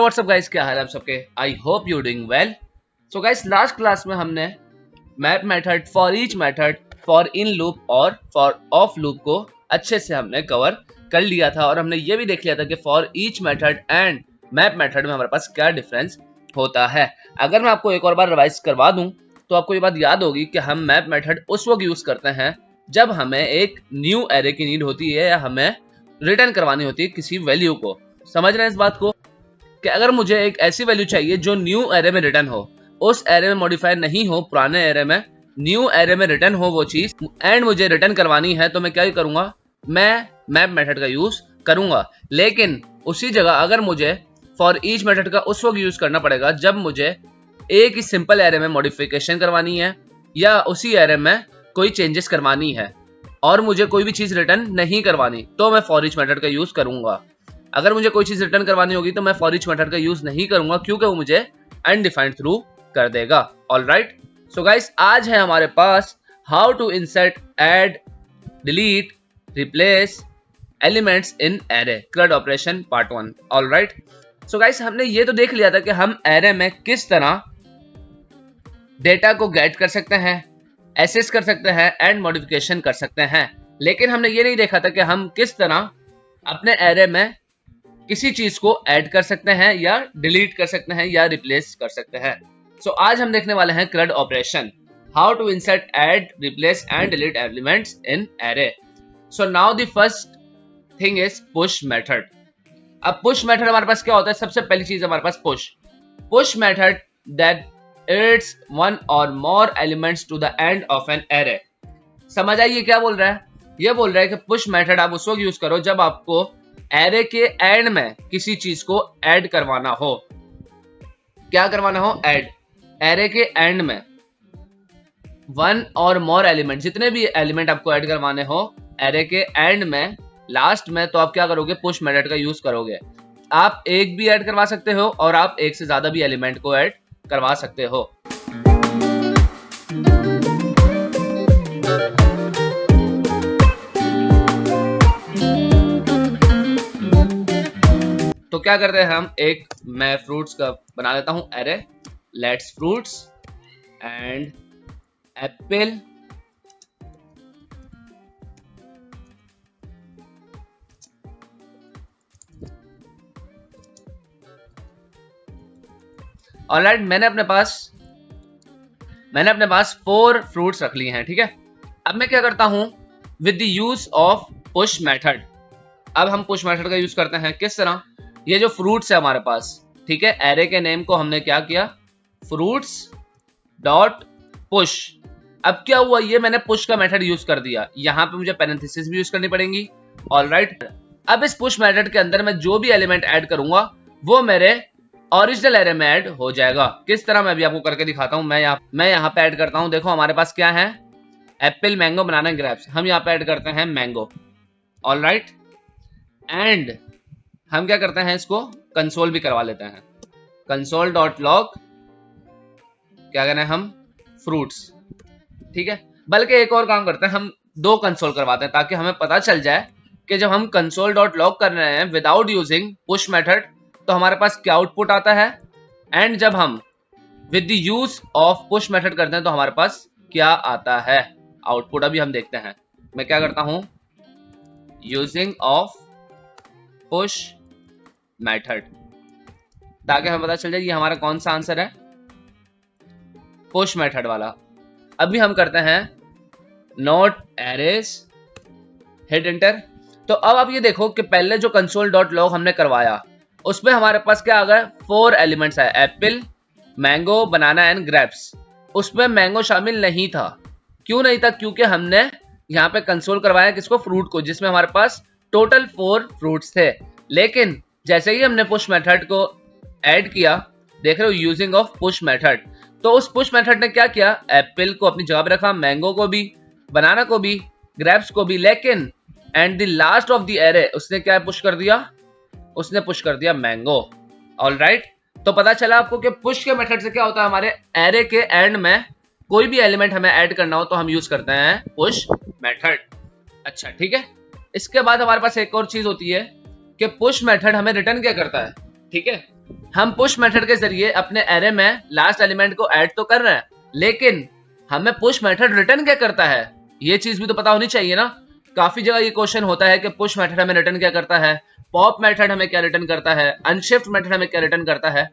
WhatsApp guys, क्या हाल है आप सबके। आई hope you doing well. So guys, last class में हमने map method, for each method, for in loop और फॉर ऑफ लूप को अच्छे से हमने कवर कर लिया था और हमने ये भी देख लिया था कि for each method and map method में हमारे पास क्या डिफरेंस होता है। अगर मैं आपको एक और बार रिवाइज करवा दूं तो आपको ये बात याद होगी कि हम मैप मेथड उस वक्त यूज करते हैं जब हमें एक न्यू एरे की नीड होती है या हमें रिटर्न करवानी होती है किसी वैल्यू को। समझ रहे हैं इस बात को कि अगर मुझे एक ऐसी वैल्यू चाहिए जो न्यू एरे में रिटर्न हो, उस एरे में मॉडिफाई नहीं हो, पुराने एरे में, न्यू एरे में रिटर्न हो वो चीज, एंड मुझे रिटर्न करवानी है, तो मैं क्या करूंगा, मैं मैप मेथड का यूज करूंगा। लेकिन उसी जगह अगर मुझे फॉर ईच मेथड का उस वक्त यूज करना पड़ेगा जब मुझे एक ही सिंपल एरे में मॉडिफिकेशन करवानी है या उसी एरे में कोई चेंजेस करवानी है और मुझे कोई भी चीज रिटर्न नहीं करवानी, तो मैं फॉर ईच मेथड का यूज करूंगा। अगर मुझे कोई चीज रिटर्न करवानी होगी तो मैं फॉर ईच मेथड का यूज नहीं करूंगा क्योंकि वो मुझे अनडिफाइंड थ्रू कर देगा। ऑलराइट, सो गाइस, आज है हमारे पास how to insert, add, delete, replace elements in array, CRUD operation part 1। Alright, so guys, हमने ये तो देख लिया था कि हम एरे में किस तरह डेटा को गेट कर सकते हैं, एक्सेस कर सकते हैं एंड मॉडिफिकेशन कर सकते हैं। लेकिन हमने ये नहीं देखा था कि हम किस तरह अपने एरे में किसी चीज को ऐड कर सकते हैं या डिलीट कर सकते हैं या रिप्लेस कर सकते हैं। सो आज हम देखने वाले हैं CRUD operation, how to insert, add, replace and delete elements in array. So now the first thing is push method. अब पुश मेथड हमारे पास क्या होता है? सबसे पहली चीज हमारे पास push method that adds one or more elements to the end of an array। समझ आइए क्या बोल रहा है? ये बोल रहा है कि पुश मेथड आप उस वक्त यूज करो जब आपको एरे के एंड में किसी चीज को ऐड करवाना हो। क्या करवाना हो? ऐड। एरे के एंड में वन और मोर एलिमेंट, जितने भी एलिमेंट आपको ऐड करवाने हो एरे के एंड में, लास्ट में, तो आप क्या करोगे? पुश मेथड का यूज करोगे। आप एक भी ऐड करवा सकते हो और आप एक से ज्यादा भी एलिमेंट को ऐड करवा सकते हो। तो क्या करते हैं हम, एक मैं फ्रूट्स का बना लेता हूं array, let's fruits and Apple alright, मैंने अपने पास 4 फ्रूट्स रख लिए हैं। ठीक है, अब मैं क्या करता हूं, with the use of push method. अब हम पुश मेथड का यूज करते हैं किस तरह? ये जो फ्रूट्स है हमारे पास, ठीक है, एरे के नेम को हमने क्या किया, फ्रूट्स डॉट पुश। अब क्या हुआ, ये मैंने पुश का मेथड यूज कर दिया, यहां पे मुझे पैरेंथेसिस भी यूज करनी पड़ेंगी। ऑलराइट, अब इस पुश मेथड के अंदर मैं जो भी एलिमेंट ऐड करूंगा वो मेरे ओरिजिनल एरे में ऐड हो जाएगा। किस तरह, मैं भी आपको करके दिखाता हूं। मैं यहाँ पे ऐड करता हूं। देखो हमारे पास क्या है, एप्पल, मैंगो, बनाना, ग्रेप्स। हम यहाँ पे ऐड करते हैं मैंगो। ऑलराइट, एंड हम क्या करते हैं, इसको कंसोल भी करवा लेते हैं। कंसोल डॉट लॉग, क्या करना है हम, फ्रूट्स। ठीक है, बल्कि एक और काम करते हैं, हम 2 कंसोल करवाते हैं ताकि हमें पता चल जाए कि जब हम कंसोल डॉट लॉग कर रहे हैं विदाउट यूजिंग पुश मेथड तो हमारे पास क्या आउटपुट आता है, एंड जब हम with the use of push method करते हैं तो हमारे पास क्या आता है आउटपुट। अभी हम देखते हैं। मैं क्या करता हूं, यूजिंग ऑफ पुश मेथड, ताकि हमें पता चल जाए ये हमारा कौन सा आंसर है, पुश मेथड वाला। अभी हम करते हैं नोट एरेज, हिट एंटर। तो अब आप ये देखो कि पहले जो कंसोल डॉट लॉग हमने करवाया उसमें हमारे पास क्या आ गया, 4 एलिमेंट्स है, Apple, mango, banana and grapes. उसमें मैंगो शामिल नहीं था। क्यों नहीं था? क्योंकि हमने यहाँ पे कंसोल करवाया किसको, फ्रूट को, जिसमें हमारे पास टोटल 4 फ्रूट्स थे। लेकिन जैसे ही हमने पुश मेथड को ऐड किया, देख रहे हो, यूजिंग ऑफ पुश मेथड, तो उस पुश मेथड ने क्या किया, एप्पल को अपनी जगह पे रखा, मैंगो को भी, बनाना को भी, ग्रेप्स को भी, लेकिन and the last of the array उसने क्या पुश कर दिया, उसने पुश कर दिया मैंगो। ऑलराइट, तो पता चला आपको कि पुश के मेथड से क्या होता है, हमारे एरे के एंड में कोई भी एलिमेंट हमें ऐड करना हो तो हम यूज करते हैं पुश मेथड। अच्छा, ठीक है, इसके बाद हमारे पास एक और चीज होती है कि पुश मेथड हमें रिटर्न क्या करता है। ठीक है, हम पुश मेथड के जरिए अपने एरे में लास्ट एलिमेंट को ऐड तो कर रहे हैं, लेकिन हमें पुश मेथड रिटर्न क्या करता है, ये चीज भी तो पता होनी चाहिए ना। काफी जगह ये क्वेश्चन होता है कि पुश मेथड हमें रिटर्न क्या करता है, पॉप मेथड हमें क्या रिटर्न करता है, अनशिफ्ट मेथड हमें क्या रिटर्न करता है।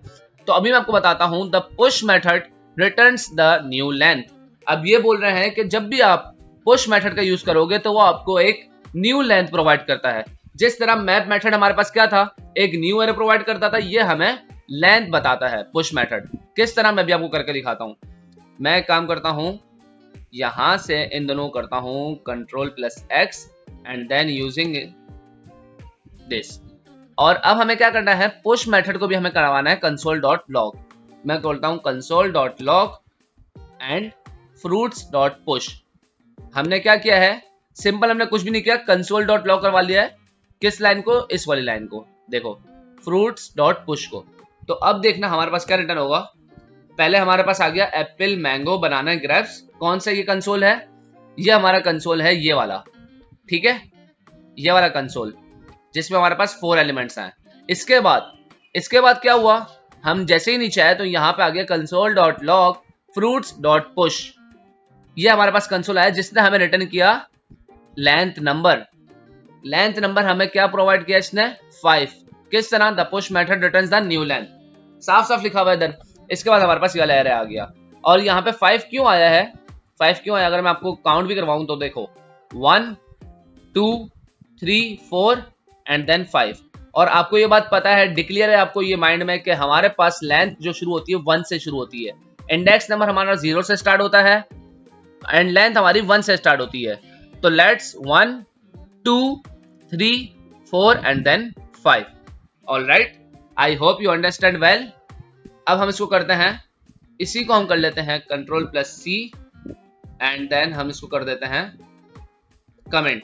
तो अभी मैं आपको बताता हूं, the push method returns the new length. अब ये बोल रहे हैं कि जब भी आप पुश मेथड का यूज करोगे तो वो आपको एक न्यू लेंथ प्रोवाइड करता है। जिस तरह मैप मेथड हमारे पास क्या था, एक न्यू एरे प्रोवाइड करता था, ये हमें लेंथ बताता है पुश मेथड। किस तरह मैं भी आपको करके दिखाता हूं। मैं एक काम करता हूं, यहां से इन दोनों करता हूं Ctrl+X and then using this. और अब हमें क्या करना है, पुश मेथड को भी हमें करवाना है console.log। मैं बोलता हूं console.log एंड fruits.push। हमने क्या किया है, सिंपल, हमने कुछ भी नहीं किया, console.log करवा लिया है। किस लाइन को, इस वाली लाइन को, देखो fruits.push को। तो अब देखना हमारे पास क्या रिटर्न होगा। पहले हमारे पास आ गया एप्पल, मैंगो, बनाना, ग्रेप्स। कौन सा ये कंसोल है, ये हमारा कंसोल है, ये वाला, ठीक है, ये वाला कंसोल जिसमें हमारे पास 4 एलिमेंट्स हैं। इसके बाद क्या हुआ, हम जैसे ही नीचे आए तो यहाँ पे आ गया console.log fruits.push। ये हमारे पास कंसोल आया जिसने हमें रिटर्न किया लेंथ नंबर। लेंथ नंबर हमें क्या प्रोवाइड किया इसने, 5। किस तरह, the push method returns the new length. साफ साफ लिखा हुआ है इधर। इसके बाद हमारे पास ये वाला एरे आ गया। और यहाँ पे 5 क्यों आया है, 5 क्यों आया, अगर मैं आपको काउंट भी करवाऊं तो देखो 1 2 3 4 एंड देन 5। और आपको ये बात पता है, डिक्लेयर है आपको ये माइंड में कि हमारे पास लेंथ जो शुरू होती है 1 से शुरू होती है। इंडेक्स नंबर हमारा 0 से स्टार्ट होता है एंड लेंथ हमारी 1 से स्टार्ट होती है। तो let's 1 2 3 4 and then 5। Alright, I hope you understand well. अब हम इसको करते हैं, इसी को हम कर लेते हैं Ctrl+C एंड देन हम इसको कर देते हैं कमेंट।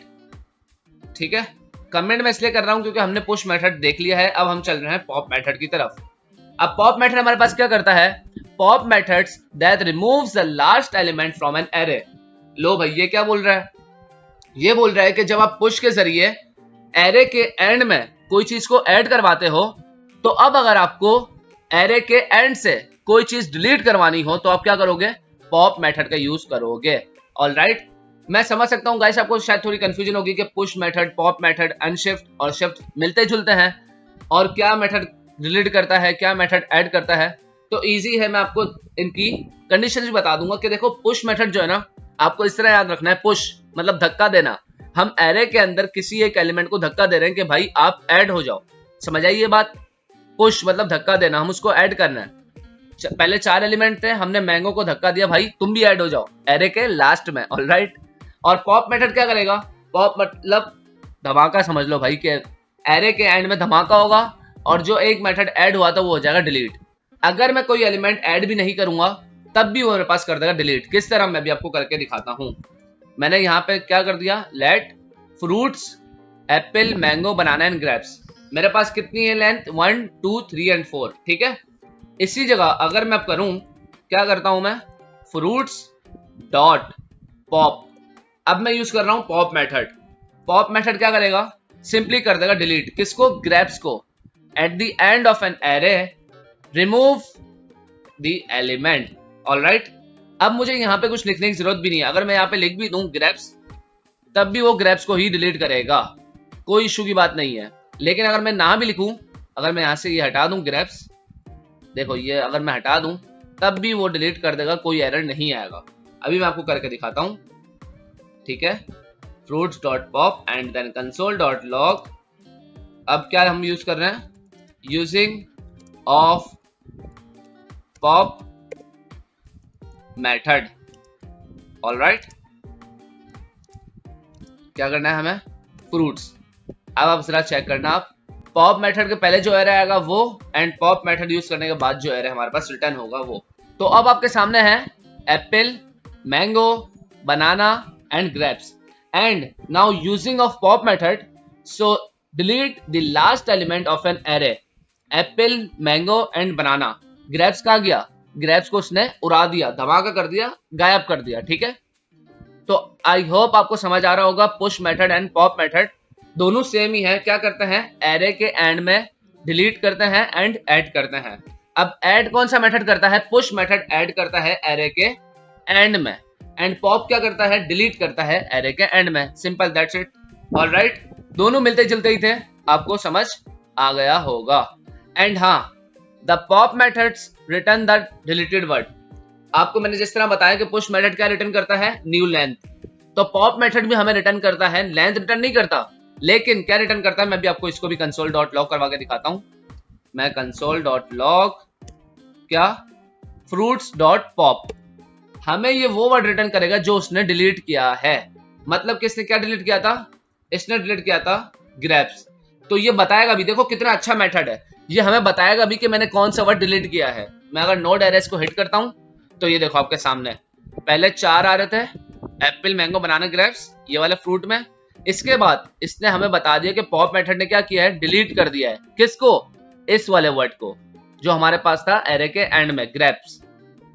ठीक है, कमेंट मैं इसलिए कर रहा हूं क्योंकि हमने पुश मेथड देख लिया है। अब हम चल रहे हैं पॉप मेथड की तरफ। अब पॉप मेथड हमारे पास क्या करता है, pop methods that removes the last element from an array. लो भाई, ये क्या बोल रहा है, ये बोल रहा है कि जब आप पुश के जरिए एरे के एंड में कोई चीज को ऐड करवाते हो, तो अब अगर आपको एरे के एंड से कोई चीज डिलीट करवानी हो तो आप क्या करोगे, पॉप मेथड का यूज करोगे। ऑलराइट, मैं समझ सकता हूं गाइस, आपको शायद थोड़ी कंफ्यूजन होगी कि push method, pop method, unshift और शिफ्ट मिलते जुलते हैं, और क्या मेथड डिलीट करता है, क्या मेथड ऐड करता है। तो इजी है, मैं आपको इनकी कंडीशन भी बता दूंगा कि देखो पुश मेथड जो है ना, आपको इस तरह याद रखना है, पुश मतलब धक्का देना। हम एरे के अंदर किसी एक एलिमेंट को धक्का दे रहे हैं कि भाई आप ऐड हो जाओ, समझ आई ये बात। पुश मतलब धक्का देना, हम उसको ऐड करना है। पहले 4 एलिमेंट थे, हमने मैंगो को धक्का दिया, भाई तुम भी ऐड हो जाओ एरे के लास्ट में। ऑलराइट, और पॉप मेथड क्या करेगा, पॉप मतलब धमाका समझ लो भाई, कि एरे के एंड में धमाका होगा और जो एक मेथड ऐड हुआ था वो हो जाएगा डिलीट। अगर मैं कोई एलिमेंट ऐड भी नहीं करूंगा तब भी वो मेरे पास कर देगा डिलीट। किस तरह, मैं भी आपको करके दिखाता हूं। मैंने यहाँ पे क्या कर दिया, let fruits apple, mango, banana and grapes. मेरे पास कितनी है लेंथ, 1 2 3 एंड 4, ठीक है। इसी जगह अगर मैं करूं, क्या करता हूं मैं, फ्रूट्स डॉट पॉप। अब मैं यूज कर रहा हूं पॉप मेथड। पॉप मेथड क्या करेगा, सिंपली कर देगा डिलीट, किसको, ग्रेप्स को। At the end of an array remove the element. Alright, अब मुझे यहाँ पे कुछ लिखने की जरूरत भी नहीं है। अगर मैं यहाँ पे लिख भी दूं ग्रेप्स, तब भी वो ग्रेप्स को ही डिलीट करेगा, कोई इशू की बात नहीं है। लेकिन अगर मैं ना भी लिखूं, अगर मैं यहाँ से ये हटा दूं ग्रेप्स, देखो ये अगर मैं हटा दूं तब भी वो डिलीट कर देगा, कोई एरर नहीं आएगा। अभी मैं आपको करके दिखाता हूं, ठीक है। fruits.pop and then console.log। अब क्या हम यूज कर रहे हैं, using of pop method. Alright, क्या करना है हमें, फ्रूट्स। अब आप जरा चेक करना, आप पॉप मेथड के पहले जो एरे आएगा वो, एंड पॉप मेथड यूज करने के बाद जो एरे हमारे पास रिटर्न होगा वो। तो अब आपके सामने है Apple, mango, banana and grapes. And now using of pop method, so delete the last element of an array. Apple, mango and banana. Grapes कहाँ गया, ग्रेप्स को उसने उड़ा दिया, धमाका कर दिया, गायब कर दिया, ठीक है। तो आई होप आपको समझ आ रहा होगा, push method and pop method दोनों सेम ही है। क्या करते हैं, एरे के एंड में डिलीट करते हैं एंड ऐड करते हैं। अब ऐड कौन सा मेथड करता है? पुश मेथड ऐड करता है एरे के एंड में, एंड पॉप क्या करता है? डिलीट करता है एरे के एंड में। Simple, that's it. ऑलराइट, दोनों मिलते जुलते ही थे, आपको समझ आ गया होगा। एंड हाँ, the pop methods return the deleted word. आपको मैंने जिस तरह बताया कि पुश मेथड क्या रिटर्न करता है? New length. तो पॉप मेथड भी हमें रिटर्न करता है, लेंथ रिटर्न नहीं करता, लेकिन क्या रिटर्न करता है? मैं भी आपको इसको भी कंसोल डॉट लॉग करवा के दिखाता हूं। मैं कंसोल डॉट लॉग क्या फ्रूट्स डॉट पॉप, हमें ये वो वर्ड रिटर्न करेगा जो उसने डिलीट किया है। मतलब किसने क्या डिलीट किया था? इसने डिलीट किया था ग्रेप्स। तो ये बताएगा भी, देखो कितना अच्छा मेथड है, ये हमें बताएगा भी कि मैंने कौन सा वर्ड डिलीट किया है। मैं अगर नोड एरेस को हिट करता हूं तो ये देखो आपके सामने पहले 4 आ रहे थे, एप्पल, मैंगो, बनाना, ग्रेप्स, ये वाले फ्रूट में। इसके बाद इसने हमें बता दिया कि पॉप मेथड ने क्या किया है? डिलीट कर दिया है। किसको? इस वाले वर्ड को जो हमारे पास था एरे के एंड में, grapes.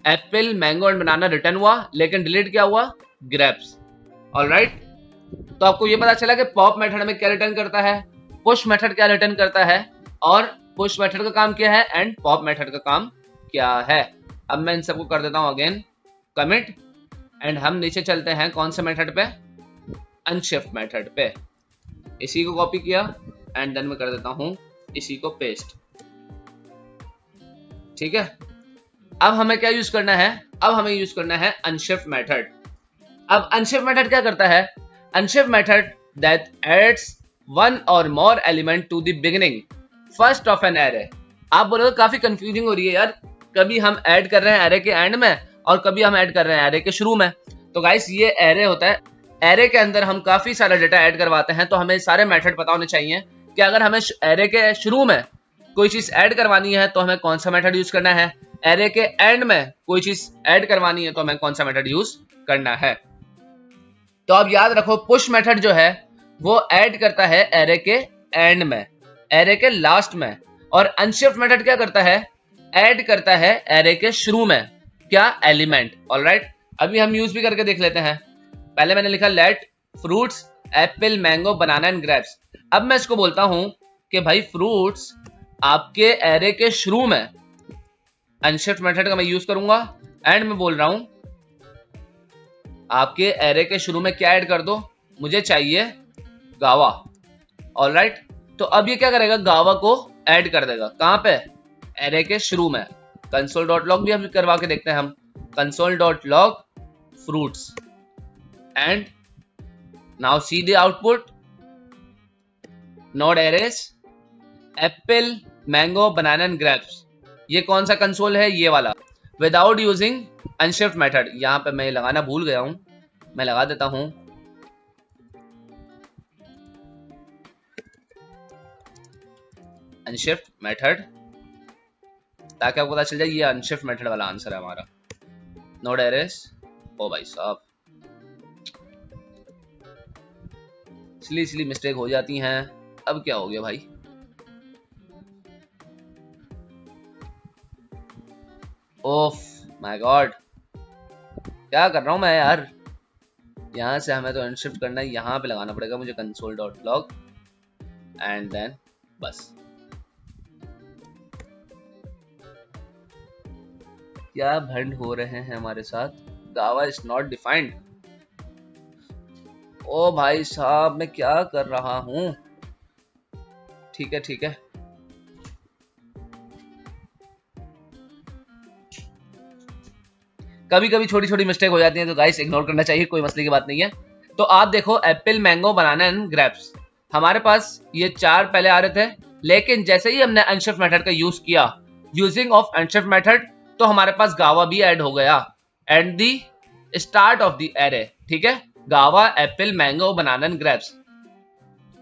Apple, mango and banana return हुआ, लेकिन डिलीट क्या हुआ? ग्रेप्स। ऑलराइट, तो आपको ये पता चला कि पॉप मेथड में क्या रिटर्न करता है, पुश मेथड क्या रिटर्न करता है, और पुश मेथड का काम क्या है एंड पॉप मेथड का काम क्या है। अब मैं इन सबको कर देता हूं अगेन कमिट, एंड हम नीचे चलते हैं कौन से मेथड पे? अनशिफ्ट मेथड पे। इसी को कॉपी किया एंड देन मैं कर देता हूं इसी को पेस्ट। ठीक है, अब हमें क्या यूज करना है? अब हमें यूज करना है अनशिफ्ट मेथड। अब अनशिफ्ट मेथड क्या करता है? Unshift method that adds one or more element to the beginning first of an array. आप बोलोगे काफी कंफ्यूजिंग हो रही है यार, कभी हम ऐड कर रहे हैं एरे के एंड में और कभी हम ऐड कर रहे हैं एरे के शुरू में। तो गाइस, ये एरे होता है, एरे के अंदर हम काफी सारा डेटा ऐड करवाते हैं, तो हमें सारे मेथड पता होने चाहिए कि अगर हमें एरे के शुरू में कोई चीज ऐड करवानी है तो हमें कौन सा मेथड यूज करना है, एरे के एंड में कोई चीज ऐड करवानी है तो हमें कौन सा मेथड यूज करना है। तो अब याद रखो, पुश मेथड जो है वो ऐड करता है एरे के एंड में, एरे के लास्ट में, और अनशिफ्ट मेथड क्या करता है? ऐड करता है एरे के शुरू में, क्या? एलिमेंट। ऑलराइट, अभी हम यूज भी करके देख लेते हैं। पहले मैंने लिखा let fruits apple, mango, banana and grapes. अब मैं इसको बोलता हूं कि भाई फ्रूट्स आपके एरे के शुरू में, अनशिफ्ट मेथड का मैं यूज करूंगा, एंड मैं बोल रहा हूं आपके एरे के शुरू में क्या ऐड कर दो? मुझे चाहिए गावा। ऑलराइट, तो अब ये क्या करेगा? गावा को ऐड कर देगा। कहां पे? एरे के शुरू में। कंसोल डॉट लॉग भी अभी करवा के देखते हैं हम। Console dot log fruits and now see the output. Node arrays apple, mango, banana and grapes. ये कौन सा कंसोल है? ये वाला, विदाउट यूजिंग अनशिफ्ट मेथड। यहां पे मैं लगाना भूल गया हूं, मैं लगा देता हूं अनशिफ्ट मेथड, ताकि आपको पता चल जाए ये अनशिफ्ट मेथड वाला आंसर है हमारा। नोड एरेस, ओ भाई साहब, इसलिए मिस्टेक हो जाती हैं। अब क्या हो गया भाई? ओफ माय गॉड, क्या कर रहा हूं मैं यार? यहां से हमें तो अनशिफ्ट करना है, यहां पे लगाना पड़ेगा मुझे console dot log and then बस। क्या भंड हो रहे हैं हमारे साथ? गावा इज नॉट डिफाइंड। ओ भाई साहब, मैं क्या कर रहा हूं? ठीक है ठीक है, कभी कभी छोटी छोटी मिस्टेक हो जाती है, तो गाइस इग्नोर करना चाहिए, कोई मसले की बात नहीं है। तो आप देखो, Apple, mango, banana and grapes, हमारे पास ये 4 पहले आ रहे थे, लेकिन जैसे ही हमने अनशिफ्ट मेथड का यूज किया, यूजिंग ऑफ अनशिफ्ट मेथड, तो हमारे पास गावा भी ऐड हो गया and the start of the array. ठीक है, गावा, Apple, mango, banana and grapes.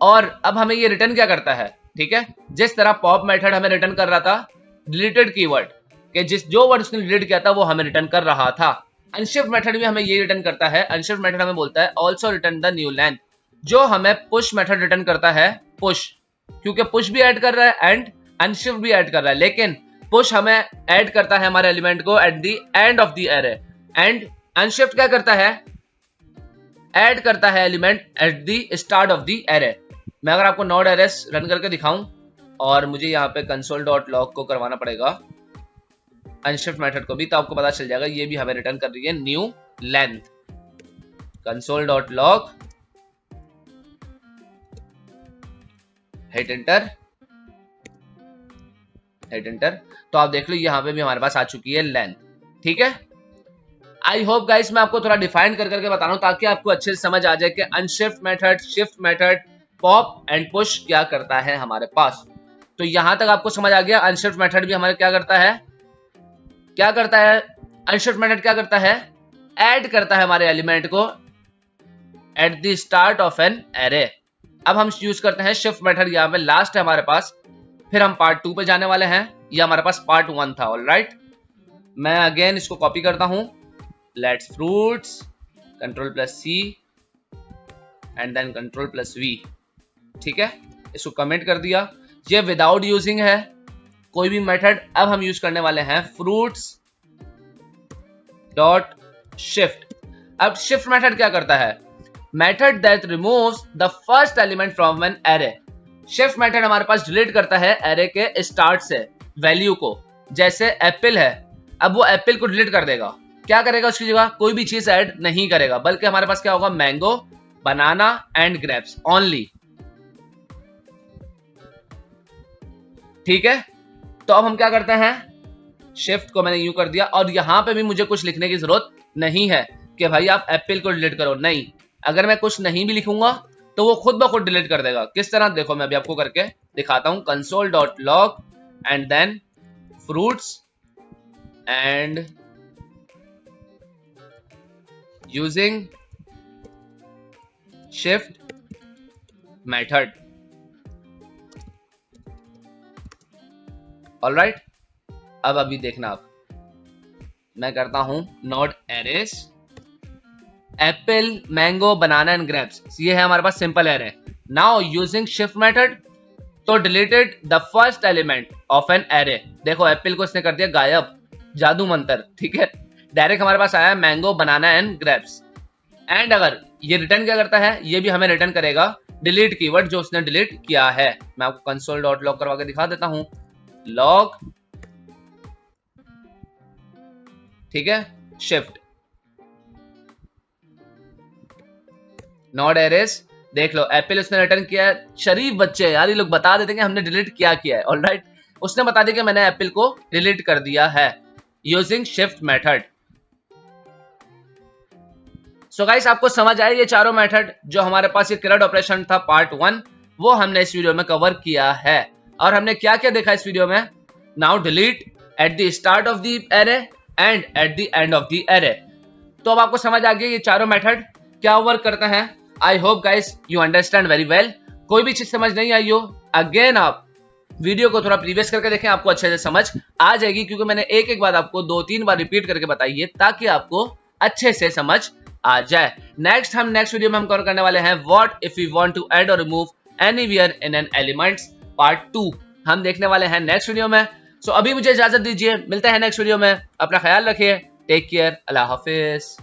और अब हमें ये रिटर्न क्या करता है? ठीक है, जिस तरह पॉप मेथड हमें रिटर्न कर रहा था डिलीटेड कीवर्ड, कि जो वर्ड उसने डिलीट किया था वो हमें रिटर्न कर रहा था, अनशिफ्ट मेथड भी हमें ये रिटर्न करता है। अनशिफ्ट मेथड हमें बोलता है also written the new length, जो हमें पुश मेथड रिटर्न करता है पुश, क्योंकि पुश भी ऐड कर रहा है एंड अनशिफ्ट भी ऐड कर रहा है, लेकिन पुश हमें ऐड करता है हमारे एलिमेंट को at the end of the array, and unshift क्या करता है? ऐड करता है element at the start of the array. मैं अगर आपको नोड एरेस रन करके दिखाऊं और मुझे यहाँ पे कंसोल डॉट लॉग को करवाना पड़ेगा अनशिफ्ट मेथड को भी, तो आपको पता चल जाएगा ये भी हमें रिटर्न कर रही है new length. Console dot log, hit enter, hit enter. तो आप देख लो यहाँ पे भी हमारे पास आ चुकी है लेंथ। ठीक है, आई होप गाइस मैं आपको थोड़ा डिफाइन कर करके बता रहा हूं ताकि आपको अच्छे से समझ आ जाए कि unshift method, shift method, pop and push क्या करता है हमारे पास। तो यहां तक आपको समझ आ गया। अनशिफ्ट मेथड भी हमारे क्या करता है, क्या करता है अनशिफ्ट मेथड, क्या करता है, ऐड करता है हमारे एलिमेंट को at the start of an array. अब हम यूज करते हैं शिफ्ट मेथड, यहाँ पे लास्ट है हमारे पास, फिर हम पार्ट 2 पे जाने वाले हैं। ये हमारे पास पार्ट 1 था। ऑलराइट, मैं अगेन इसको कॉपी करता हूं, let's fruits, control plus C and then control plus V. ठीक है, इसको कमेंट कर दिया। ये विदाउट यूजिंग है कोई भी मेथड। अब हम यूज करने वाले हैं फ्रूट्स डॉट शिफ्ट। अब शिफ्ट मेथड क्या करता है, method that removes the first element from an array. Shift method हमारे पास डिलीट करता है एरे के स्टार्ट से वैल्यू को। जैसे एप्पल है, अब वो एप्पल को डिलीट कर देगा। क्या करेगा, उसकी जगह कोई भी चीज ऐड नहीं करेगा, बल्कि हमारे पास क्या होगा, mango, banana and grapes only. ठीक है, तो अब हम क्या करते हैं, शिफ्ट को मैंने यूं कर दिया और यहां पे भी मुझे कुछ लिखने की जरूरत नहीं है कि भाई आप एप्पल को डिलीट करो। नहीं, अगर मैं कुछ नहीं भी लिखूंगा तो वो खुद ब खुद डिलीट कर देगा। किस तरह, देखो मैं अभी आपको करके दिखाता हूं। Console dot log and then fruits and using shift method. Alright, अब अभी देखना आप, मैं करता हूं not arrays apple, mango, banana and grapes. ये है हमारे पास simple array. Now using shift method तो deleted the first element of an array. देखो एप्पल को इसने कर दिया गायब, जादू मंत्र। ठीक है, डायरेक्ट हमारे पास आया mango, banana and grapes. And अगर ये रिटर्न क्या करता है, ये भी हमें रिटर्न करेगा डिलीट कीवर्ड जो उसने डिलीट किया है। मैं आपको कंसोल डॉट लॉग करवा के दिखा देता हूं, लॉग, ठीक है, शिफ्ट नॉट एरेस। देख लो एप्पल उसने रिटर्न किया है। शरीफ बच्चे यार, ये लोग बता देते हैं कि हमने डिलीट किया है। ऑलराइट, उसने बता दिया कि मैंने एप्पल को डिलीट कर दिया है using shift method. So guys, आपको समझ आया ये चारों मेथड जो हमारे पास ये क्रेड ऑपरेशन था पार्ट 1, वो हमने इस वीडियो में कवर किया है। और हमने क्या क्या देखा इस वीडियो में, now delete at the start of the array and at the end of the array. तो अब आपको समझ आ गया ये चारों मेथड क्या वर्क करते हैं। I hope guys you understand very well. कोई भी चीज समझ नहीं आई हो, अगेन आप वीडियो को थोड़ा प्रीवियस करके देखें, आपको अच्छे से समझ आ जाएगी, क्योंकि मैंने एक एक बात आपको 2-3 बार रिपीट करके बताई है ताकि आपको अच्छे से समझ आ जाए। नेक्स्ट वीडियो में हम कवर करने वाले हैं what if you want to add or remove anywhere in an elements part 2 हम देखने वाले हैं नेक्स्ट वीडियो में। सो अभी मुझे इजाजत दीजिए, मिलते हैं नेक्स्ट वीडियो में। अपना ख्याल रखिए, टेक केयर, अल्लाह हाफिज।